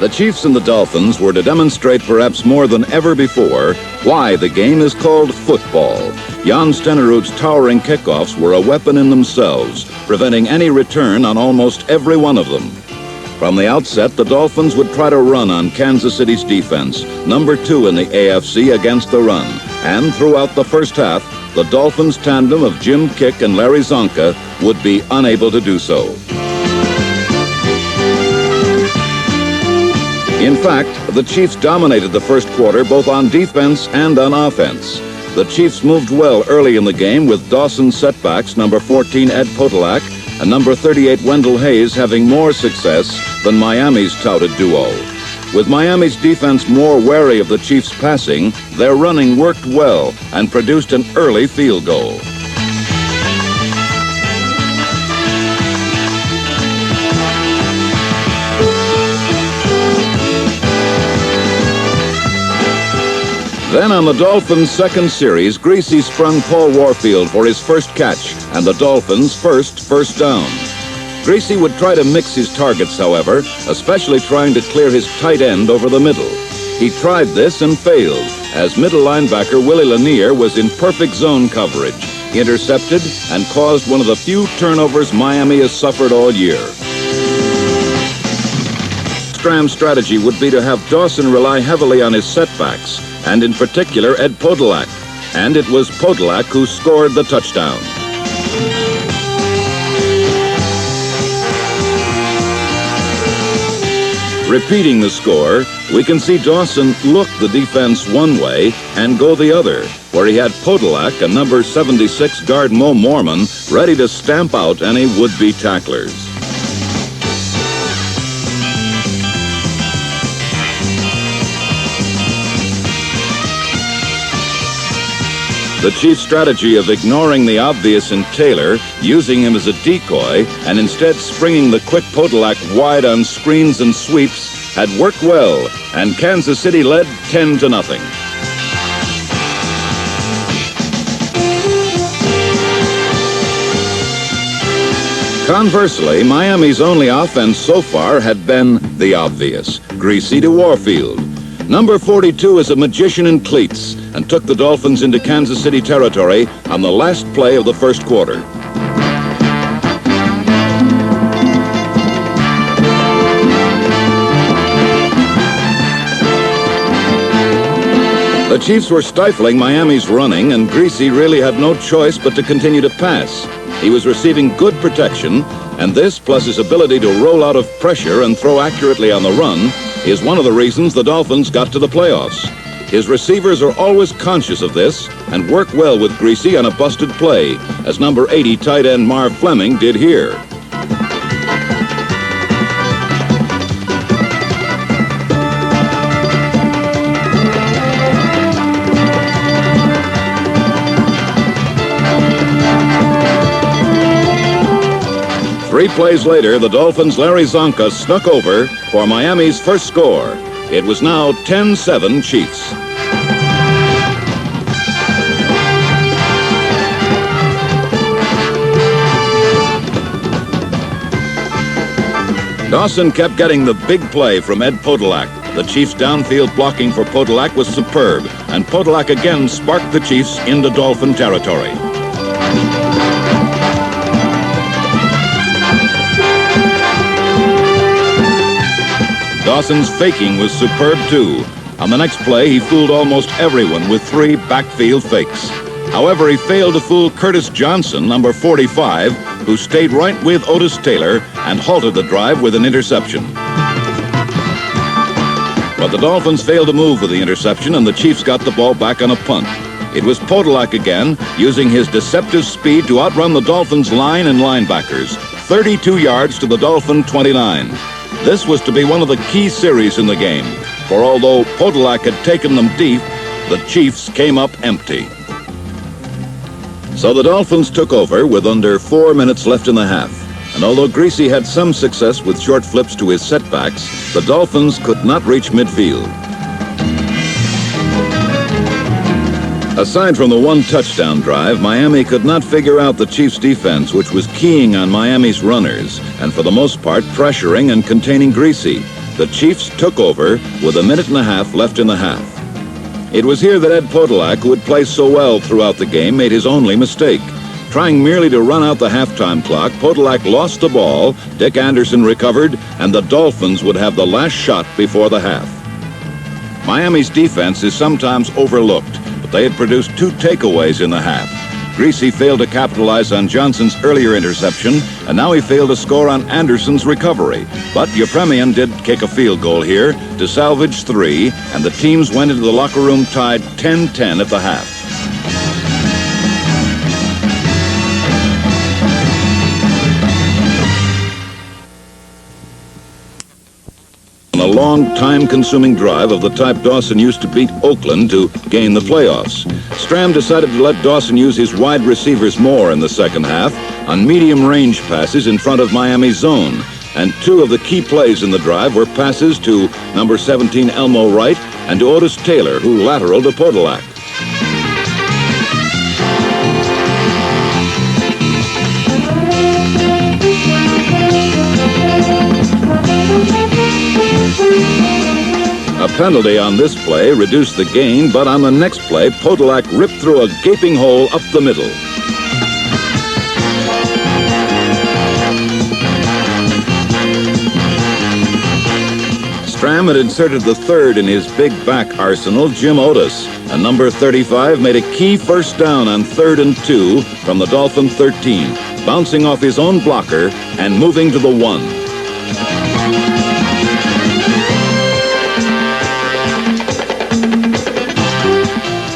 The Chiefs and the Dolphins were to demonstrate perhaps more than ever before why the game is called football. Jan Stenerud's towering kickoffs were a weapon in themselves, preventing any return on almost every one of them. From the outset, the Dolphins would try to run on Kansas City's defense, number 2 in the AFC against the run. And throughout the first half, the Dolphins tandem of Jim Kick and Larry Zonka would be unable to do so. In fact, the Chiefs dominated the first quarter both on defense and on offense. The Chiefs moved well early in the game with Dawson's setbacks, number 14 Ed Podolak, and number 38 Wendell Hayes having more success than Miami's touted duo. With Miami's defense more wary of the Chiefs' passing, their running worked well and produced an early field goal. Then on the Dolphins' second series, Greasy sprung Paul Warfield for his first catch and the Dolphins' first down. Greasy would try to mix his targets, however, especially trying to clear his tight end over the middle. He tried this and failed, as middle linebacker Willie Lanier was in perfect zone coverage, intercepted, and caused one of the few turnovers Miami has suffered all year. Stram's strategy would be to have Dawson rely heavily on his setbacks, and in particular Ed Podolak, and it was Podolak who scored the touchdown. Repeating the score, we can see Dawson look the defense one way and go the other, where he had Podolak and number 76 guard Mo Mormon ready to stamp out any would-be tacklers. The Chiefs' strategy of ignoring the obvious in Taylor, using him as a decoy, and instead springing the quick Podolak wide on screens and sweeps had worked well, and Kansas City led 10-0. Conversely, Miami's only offense so far had been the obvious, Greasy to Warfield. Number 42 is a magician in cleats and took the Dolphins into Kansas City territory on the last play of the first quarter. The Chiefs were stifling Miami's running, and Greasy really had no choice but to continue to pass. He was receiving good protection, and this, plus his ability to roll out of pressure and throw accurately on the run, is one of the reasons the Dolphins got to the playoffs. His receivers are always conscious of this and work well with Greasy on a busted play, as number 80 tight end Marv Fleming did here. Three plays later, the Dolphins' Larry Zonka snuck over for Miami's first score. It was now 10-7 Chiefs. Dawson kept getting the big play from Ed Podolak. The Chiefs' downfield blocking for Podolak was superb, and Podolak again sparked the Chiefs into Dolphin territory. Dawson's faking was superb too. On the next play, he fooled almost everyone with 3 backfield fakes. However, he failed to fool Curtis Johnson, number 45, who stayed right with Otis Taylor and halted the drive with an interception. But the Dolphins failed to move with the interception, and the Chiefs got the ball back on a punt. It was Podolak again, using his deceptive speed to outrun the Dolphins' line and linebackers, 32 yards to the Dolphin 29. This was to be one of the key series in the game, for although Podolak had taken them deep, the Chiefs came up empty. So the Dolphins took over with under 4 minutes left in the half, and although Greasy had some success with short flips to his setbacks, the Dolphins could not reach midfield. Aside from the one touchdown drive, Miami could not figure out the Chiefs' defense, which was keying on Miami's runners, and for the most part pressuring and containing Greasy. the Chiefs took over with a minute and a half left in the half. It was here that Ed Podolak, who had played so well throughout the game, made his only mistake. Trying merely to run out the halftime clock, Podolak lost the ball, Dick Anderson recovered, and the Dolphins would have the last shot before the half. Miami's defense is sometimes overlooked, but they had produced 2 takeaways in the half. Greasy failed to capitalize on Johnson's earlier interception, and now he failed to score on Anderson's recovery. But Yepremian did kick a field goal here to salvage 3, and the teams went into the locker room tied 10-10 at the half. A long, time-consuming drive of the type Dawson used to beat Oakland to gain the playoffs. Stram decided to let Dawson use his wide receivers more in the second half on medium-range passes in front of Miami's zone. And 2 of the key plays in the drive were passes to number 17 Elmo Wright and to Otis Taylor, who lateraled to Podolak. A penalty on this play reduced the gain, but on the next play, Podolak ripped through a gaping hole up the middle. Stram had inserted the third in his big back arsenal, Jim Otis, and number 35 made a key first down on 3rd and 2 from the Dolphin 13, bouncing off his own blocker and moving to the 1.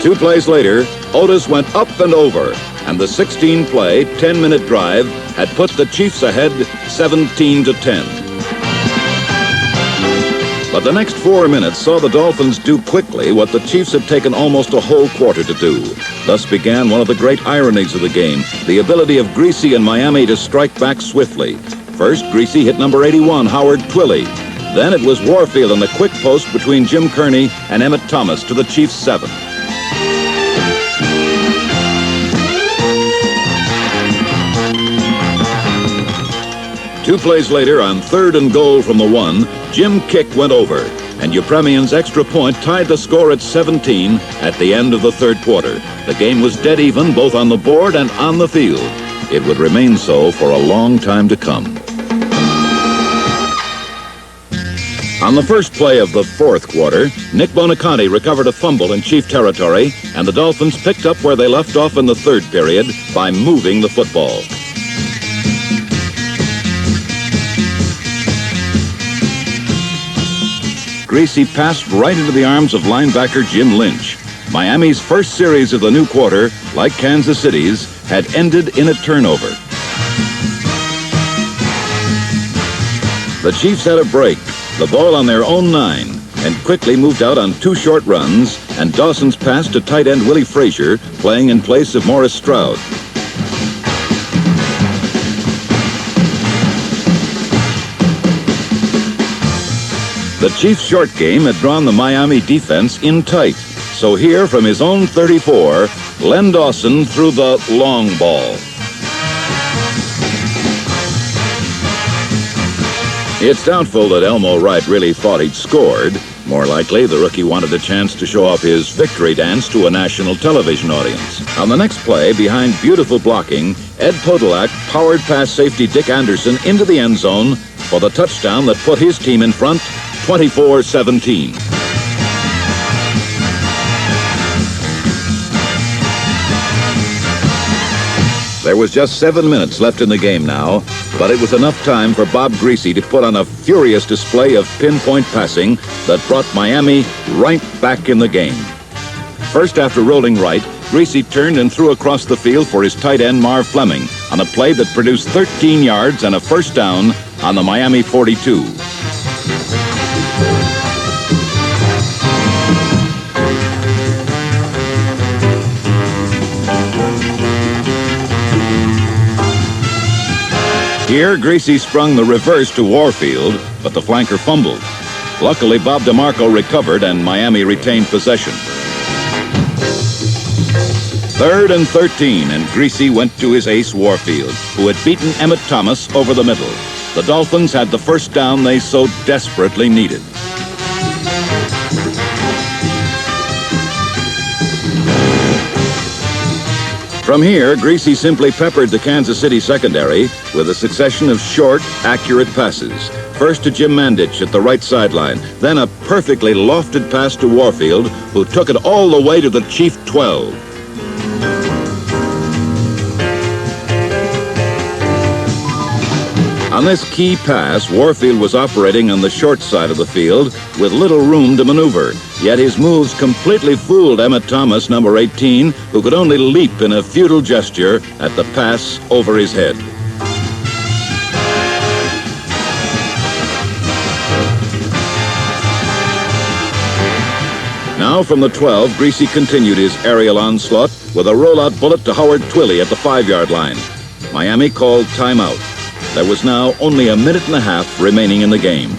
2 plays later, Otis went up and over, and the 16-play, 10-minute drive had put the Chiefs ahead 17-10. But the next 4 minutes saw the Dolphins do quickly what the Chiefs had taken almost a whole quarter to do. Thus began one of the great ironies of the game, the ability of Greasy and Miami to strike back swiftly. First, Greasy hit number 81, Howard Twilley. Then it was Warfield on the quick post between Jim Kearney and Emmett Thomas to the Chiefs' 7. Two plays later, on 3rd and goal from the 1, Jim Kick went over, and Yepremian's extra point tied the score at 17 at the end of the 3rd quarter. The game was dead even both on the board and on the field. It would remain so for a long time to come. On the first play of the 4th quarter, Nick Bonaconti recovered a fumble in Chief territory, and the Dolphins picked up where they left off in the 3rd period by moving the football. Greasy passed right into the arms of linebacker Jim Lynch. Miami's first series of the new quarter, like Kansas City's, had ended in a turnover. The Chiefs had a break, the ball on their own 9, and quickly moved out on 2 short runs, and Dawson's pass to tight end Willie Frazier, playing in place of Morris Stroud. The Chiefs' short game had drawn the Miami defense in tight. So here, from his own 34, Len Dawson threw the long ball. It's doubtful that Elmo Wright really thought he'd scored. More likely, the rookie wanted a chance to show off his victory dance to a national television audience. On the next play, behind beautiful blocking, Ed Podolak powered past safety Dick Anderson into the end zone for the touchdown that put his team in front 24-17. There was just 7 minutes left in the game now, but it was enough time for Bob Greasy to put on a furious display of pinpoint passing that brought Miami right back in the game. First, after rolling right, Greasy turned and threw across the field for his tight end Marv Fleming on a play that produced 13 yards and a first down on the Miami 42. Here, Greasy sprung the reverse to Warfield, but the flanker fumbled. Luckily, Bob DeMarco recovered and Miami retained possession. 3rd and 13, and Greasy went to his ace Warfield, who had beaten Emmett Thomas over the middle. The Dolphins had the first down they so desperately needed. From here, Greasy simply peppered the Kansas City secondary with a succession of short, accurate passes. First to Jim Mandich at the right sideline, then a perfectly lofted pass to Warfield, who took it all the way to the Chief 12. On this key pass, Warfield was operating on the short side of the field with little room to maneuver. Yet his moves completely fooled Emmett Thomas, number 18, who could only leap in a futile gesture at the pass over his head. Now from the 12, Greasy continued his aerial onslaught with a rollout bullet to Howard Twilley at the 5-yard line. Miami called timeout. There was now only a minute and a half remaining in the game.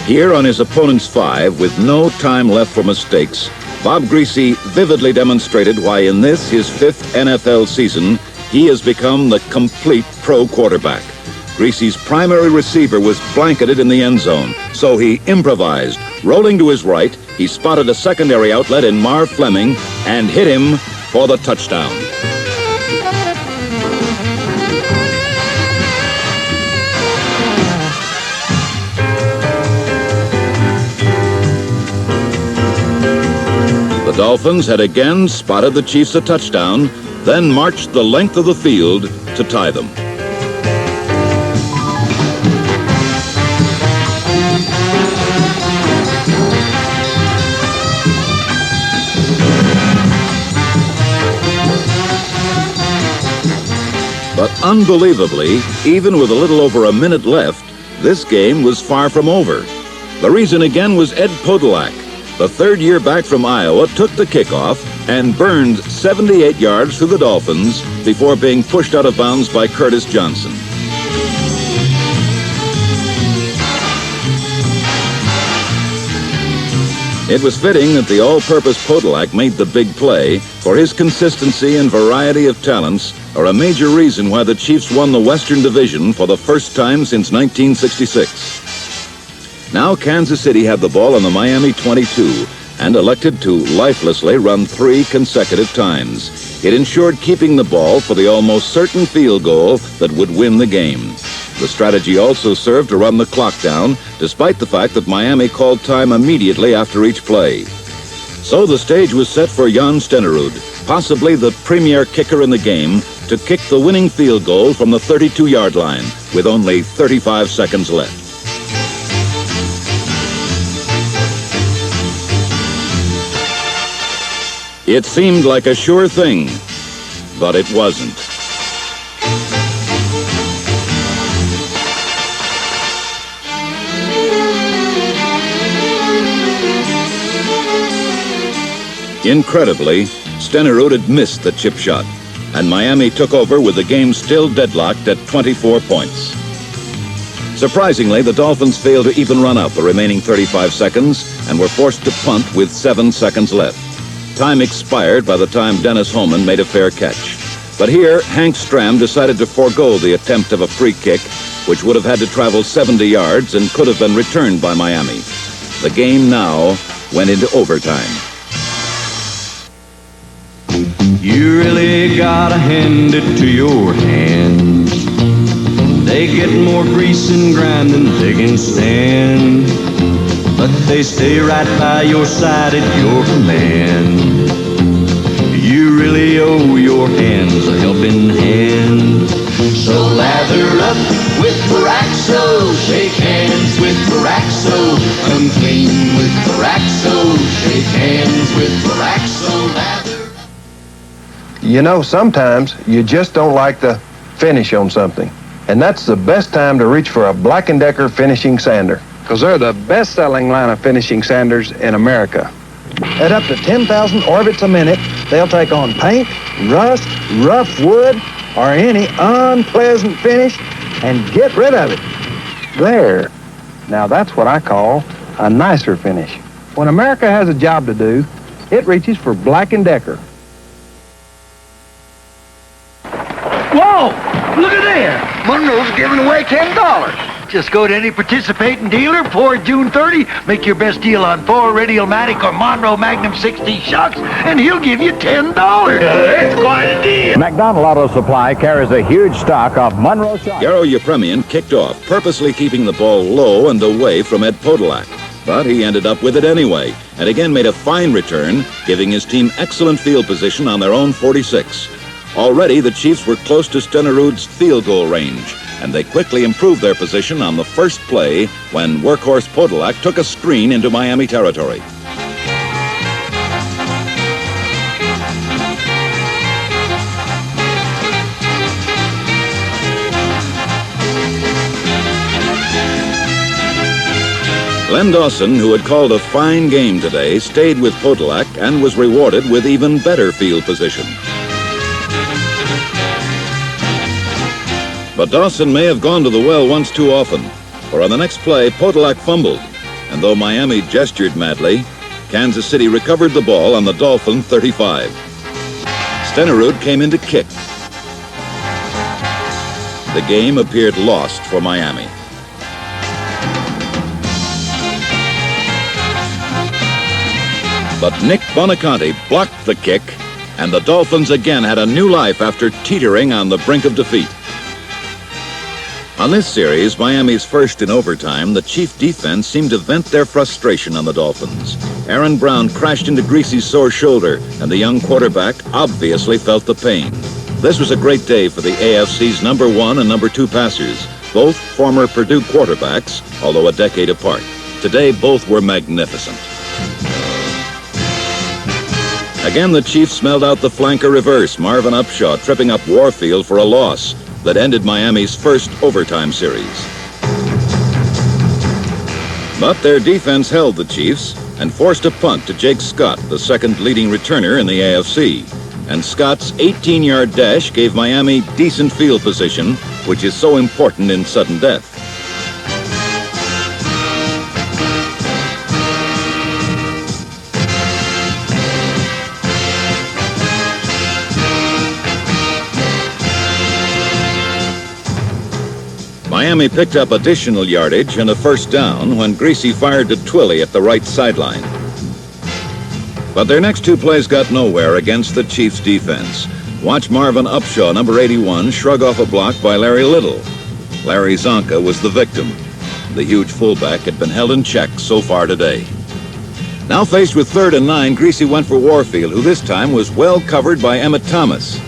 Here on his opponent's 5, with no time left for mistakes, Bob Greasy vividly demonstrated why in this, his 5th NFL season, he has become the complete pro quarterback. Greasy's primary receiver was blanketed in the end zone, so he improvised. Rolling to his right, he spotted a secondary outlet in Marv Fleming and hit him for the touchdown. The Dolphins had again spotted the Chiefs a touchdown, then marched the length of the field to tie them. But unbelievably, even with a little over a minute left, this game was far from over. The reason again was Ed Podolak. The third year back from Iowa took the kickoff and burned 78 yards through the Dolphins before being pushed out of bounds by Curtis Johnson. It was fitting that the all-purpose Podolak made the big play, for his consistency and variety of talents are a major reason why the Chiefs won the Western Division for the first time since 1966. Now Kansas City had the ball on the Miami 22 and elected to lifelessly run 3 consecutive times. It ensured keeping the ball for the almost certain field goal that would win the game. The strategy also served to run the clock down, despite the fact that Miami called time immediately after each play. So the stage was set for Jan Stenerud, possibly the premier kicker in the game, to kick the winning field goal from the 32-yard line with only 35 seconds left. It seemed like a sure thing, but it wasn't. Incredibly, Stenerud had missed the chip shot, and Miami took over with the game still deadlocked at 24 points. Surprisingly, the Dolphins failed to even run out the remaining 35 seconds and were forced to punt with 7 seconds left. Time expired by the time Dennis Homan made a fair catch. But here, Hank Stram decided to forego the attempt of a free kick, which would have had to travel 70 yards and could have been returned by Miami. The game now went into overtime. You really gotta hand it to your hands. They get more grease and grind than they can stand, but they stay right by your side at your command. You really owe your hands a helping hand. So lather up with Paraxo, shake hands with Paraxo, come clean with Paraxo, shake hands with Paraxo, lather. You know, sometimes you just don't like the finish on something. And that's the best time to reach for a Black & Decker finishing sander, because they're the best-selling line of finishing sanders in America. At up to 10,000 orbits a minute, they'll take on paint, rust, rough wood, or any unpleasant finish and get rid of it. There. Now that's what I call a nicer finish. When America has a job to do, it reaches for Black & Decker. Whoa! Look at there! Monroe's giving away $10. Just go to any participating dealer before June 30, make your best deal on Ford Radial-Matic or Monroe Magnum 60 shocks, and he'll give you $10. That's quite a deal. McDonald Auto Supply carries a huge stock of Monroe shocks. Garo Yepremian kicked off, purposely keeping the ball low and away from Ed Podolak. But he ended up with it anyway, and again made a fine return, giving his team excellent field position on their own 46. Already, the Chiefs were close to Stenerud's field goal range, and they quickly improved their position on the first play when workhorse Podolak took a screen into Miami territory. Len Dawson, who had called a fine game today, stayed with Podolak and was rewarded with even better field position. But Dawson may have gone to the well once too often, for on the next play, Podolak fumbled, and though Miami gestured madly, Kansas City recovered the ball on the Dolphin 35. Stenerud came in to kick. The game appeared lost for Miami. But Nick Bonaconte blocked the kick, and the Dolphins again had a new life after teetering on the brink of defeat. On this series, Miami's first in overtime, the Chief defense seemed to vent their frustration on the Dolphins. Aaron Brown crashed into Greasy's sore shoulder, and the young quarterback obviously felt the pain. This was a great day for the AFC's number 1 and number 2 passers, both former Purdue quarterbacks, although a decade apart. Today, both were magnificent. Again, the Chiefs smelled out the flanker reverse, Marvin Upshaw tripping up Warfield for a loss that ended Miami's first overtime series. But their defense held the Chiefs and forced a punt to Jake Scott, the second leading returner in the AFC. And Scott's 18-yard dash gave Miami decent field position, which is so important in sudden death. Miami picked up additional yardage and a first down when Greasy fired to Twilly at the right sideline. But their next two plays got nowhere against the Chiefs' defense. Watch Marvin Upshaw, number 81, shrug off a block by Larry Little. Larry Zonka was the victim. The huge fullback had been held in check so far today. Now faced with 3rd and 9, Greasy went for Warfield, who this time was well covered by Emmett Thomas.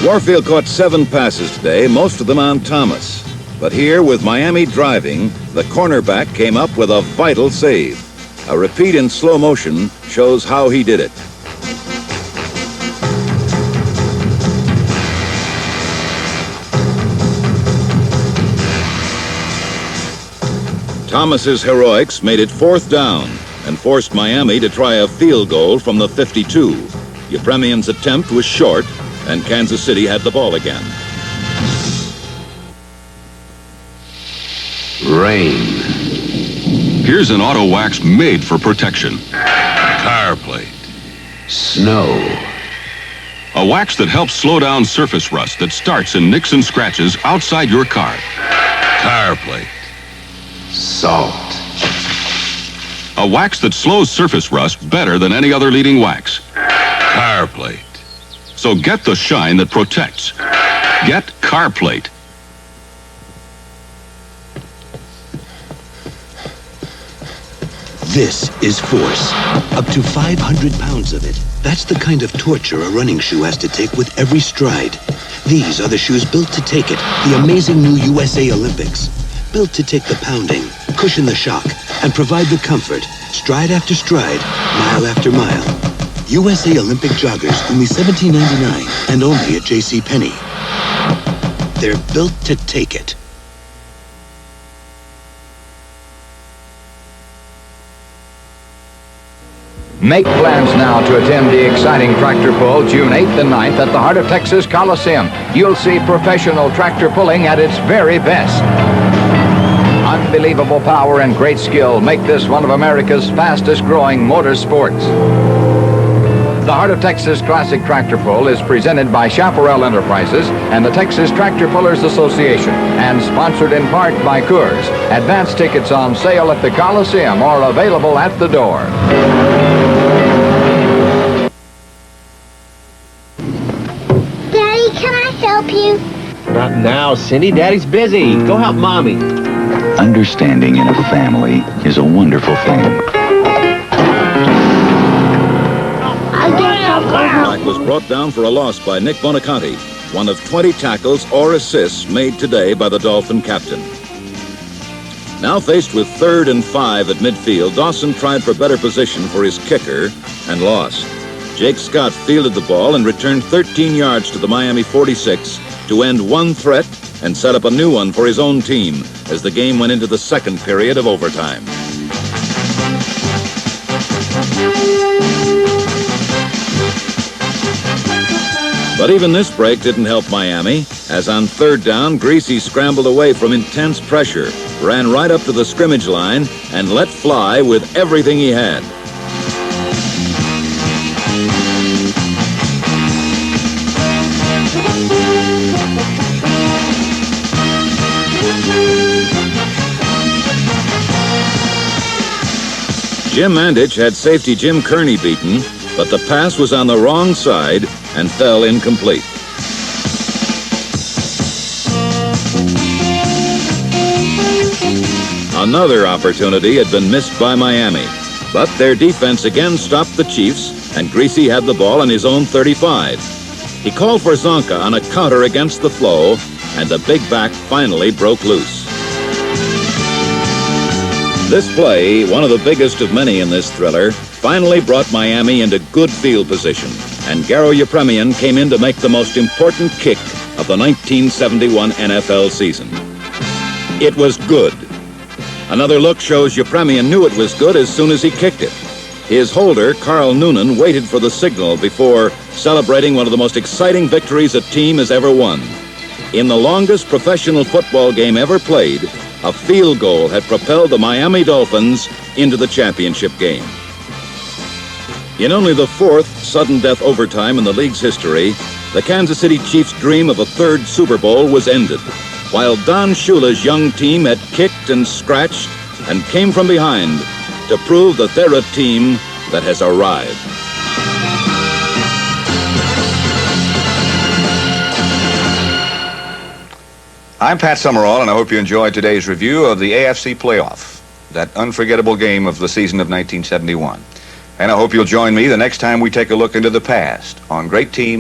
Warfield caught 7 passes today, most of them on Thomas. But here, with Miami driving, the cornerback came up with a vital save. A repeat in slow motion shows how he did it. Thomas's heroics made it 4th down and forced Miami to try a field goal from the 52. Yepremian's attempt was short, and Kansas City had the ball again. Rain. Here's an auto wax made for protection. Tire plate. Snow. A wax that helps slow down surface rust that starts in nicks and scratches outside your car. Tire plate. Salt. A wax that slows surface rust better than any other leading wax. Tire plate. So get the shine that protects. Get Car Plate. This is force. Up to 500 pounds of it. That's the kind of torture a running shoe has to take with every stride. These are the shoes built to take it. The amazing new USA Olympics. Built to take the pounding, cushion the shock, and provide the comfort. Stride after stride, mile after mile. USA Olympic joggers, only $17.99, and only at JCPenney. They're built to take it. Make plans now to attend the exciting tractor pull June 8th and 9th at the Heart of Texas Coliseum. You'll see professional tractor pulling at its very best. Unbelievable power and great skill make this one of America's fastest growing motorsports. The Heart of Texas Classic Tractor Pull is presented by Chaparral Enterprises and the Texas Tractor Pullers Association, and sponsored in part by Coors. Advance tickets on sale at the Coliseum or available at the door. Daddy, can I help you? Not now, Cindy. Daddy's busy. Go help Mommy. Understanding in a family is a wonderful thing. Back was brought down for a loss by Nick Bonaconti, one of 20 tackles or assists made today by the Dolphin captain. Now faced with 3rd and 5 at midfield, Dawson tried for better position for his kicker and lost. Jake Scott fielded the ball and returned 13 yards to the Miami 46 to end one threat and set up a new one for his own team as the game went into the second period of overtime. But even this break didn't help Miami, as on 3rd down, Greasy scrambled away from intense pressure, ran right up to the scrimmage line, and let fly with everything he had. Jim Mandich had safety Jim Kearney beaten, but the pass was on the wrong side and fell incomplete. Another opportunity had been missed by Miami, but their defense again stopped the Chiefs, and Greasy had the ball on his own 35. He called for Zonka on a counter against the flow, and the big back finally broke loose. This play, one of the biggest of many in this thriller, finally brought Miami into good field position, and Garo Yepremian came in to make the most important kick of the 1971 NFL season. It was good. Another look shows Yepremian knew it was good as soon as he kicked it. His holder, Carl Noonan, waited for the signal before celebrating one of the most exciting victories a team has ever won. In the longest professional football game ever played, a field goal had propelled the Miami Dolphins into the championship game. In only the 4th sudden death overtime in the league's history, the Kansas City Chiefs' dream of a 3rd Super Bowl was ended, while Don Shula's young team had kicked and scratched and came from behind to prove that they're a team that has arrived. I'm Pat Summerall, and I hope you enjoyed today's review of the AFC playoff, that unforgettable game of the season of 1971. And I hope you'll join me the next time we take a look into the past on great teams